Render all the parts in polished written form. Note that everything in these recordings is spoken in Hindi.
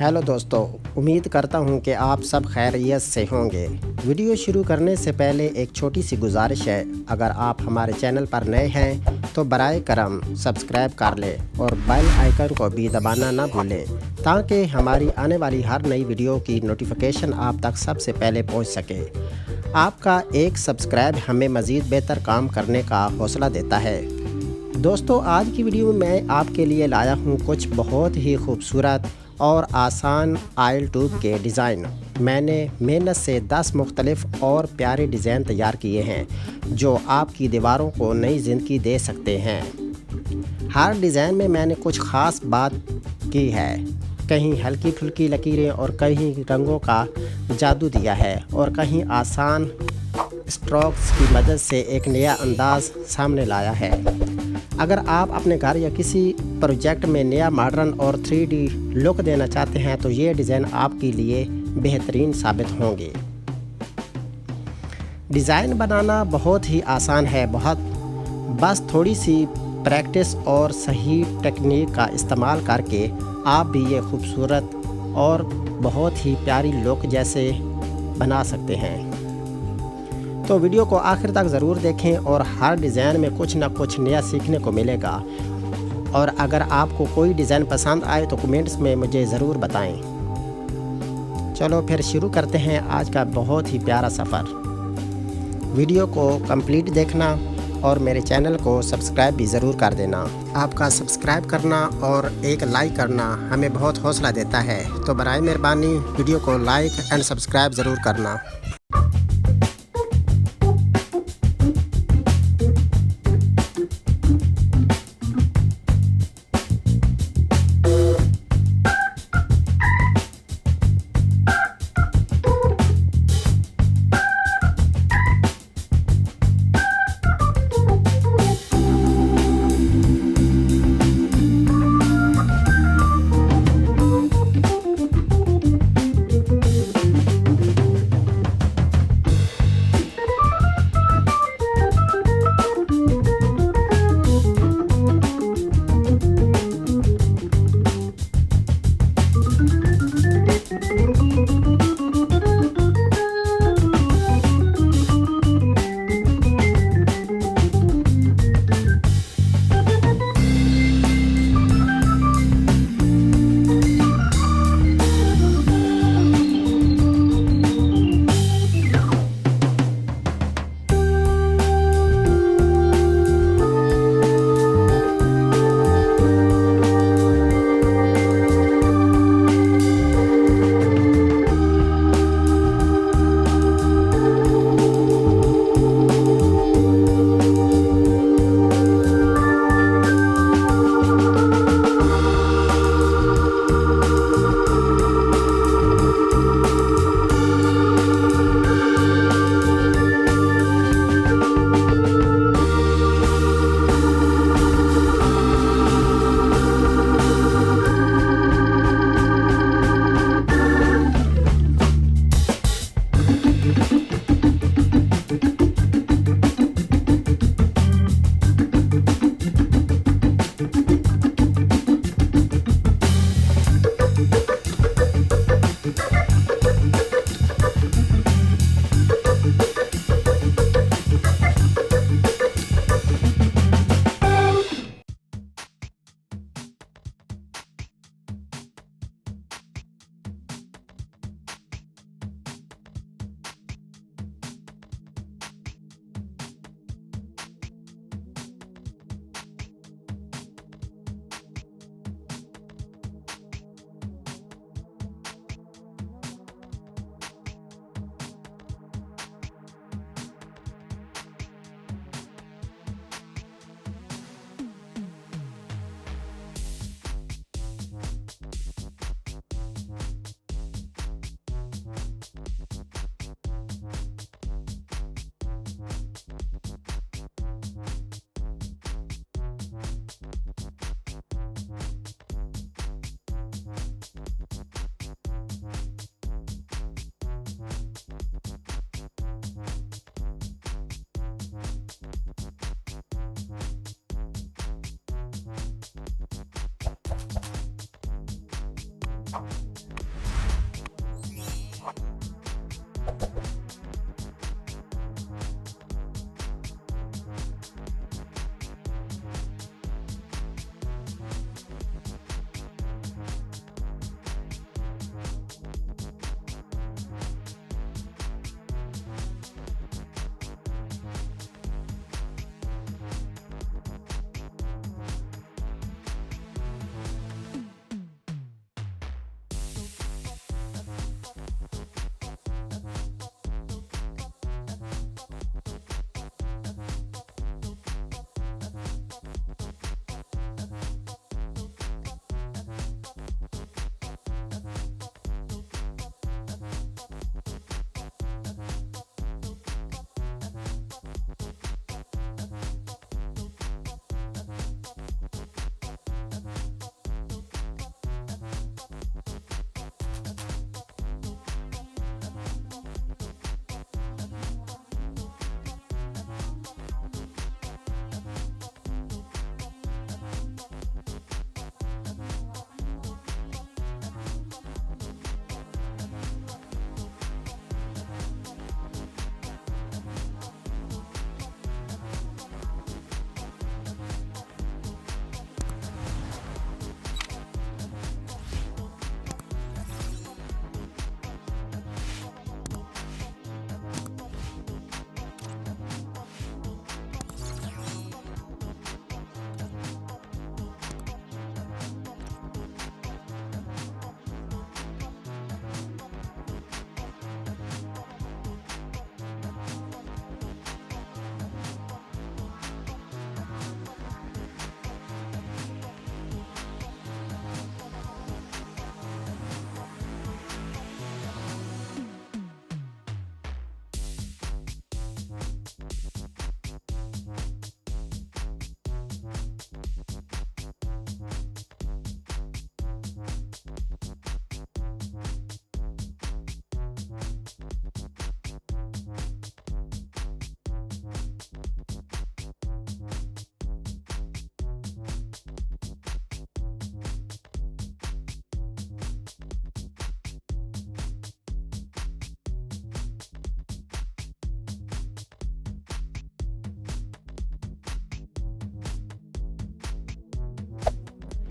हेलो दोस्तों, उम्मीद करता हूं कि आप सब खैरियत से होंगे। वीडियो शुरू करने से पहले एक छोटी सी गुजारिश है, अगर आप हमारे चैनल पर नए हैं तो बराए करम सब्सक्राइब कर लें और बेल आइकन को भी दबाना ना भूलें, ताकि हमारी आने वाली हर नई वीडियो की नोटिफिकेशन आप तक सबसे पहले पहुंच सके। आपका एक सब्सक्राइब हमें मज़ीद बेहतर काम करने का हौसला देता है। दोस्तों, आज की वीडियो में मैं आपके लिए लाया हूं कुछ बहुत ही खूबसूरत और आसान आयल ट्यूब के डिज़ाइन। मैंने मेहनत से 10 मुख्तलिफ और प्यारे डिज़ाइन तैयार किए हैं जो आपकी दीवारों को नई ज़िंदगी दे सकते हैं। हर डिज़ाइन में मैंने कुछ ख़ास बात की है, कहीं हल्की फुल्की लकीरें और कहीं रंगों का जादू दिया है और कहीं आसान स्ट्रोक्स की मदद से एक नया अंदाज़ सामने लाया है। अगर आप अपने घर या किसी प्रोजेक्ट में नया मॉडर्न और 3D लुक देना चाहते हैं तो ये डिज़ाइन आपके लिए बेहतरीन साबित होंगे। डिज़ाइन बनाना बहुत ही आसान है, बस थोड़ी सी प्रैक्टिस और सही टेक्निक का इस्तेमाल करके आप भी ये खूबसूरत और बहुत ही प्यारी लुक जैसे बना सकते हैं। तो वीडियो को आखिर तक ज़रूर देखें और हर डिज़ाइन में कुछ ना कुछ नया सीखने को मिलेगा। और अगर आपको कोई डिज़ाइन पसंद आए तो कमेंट्स में मुझे ज़रूर बताएं। चलो फिर शुरू करते हैं आज का बहुत ही प्यारा सफ़र। वीडियो को कंप्लीट देखना और मेरे चैनल को सब्सक्राइब भी ज़रूर कर देना। आपका सब्सक्राइब करना और एक लाइक करना हमें बहुत हौसला देता है, तो बराए मेहरबानी वीडियो को लाइक एंड सब्सक्राइब ज़रूर करना।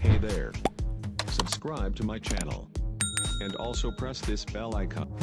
Hey there. Subscribe to my channel. And also press this bell icon.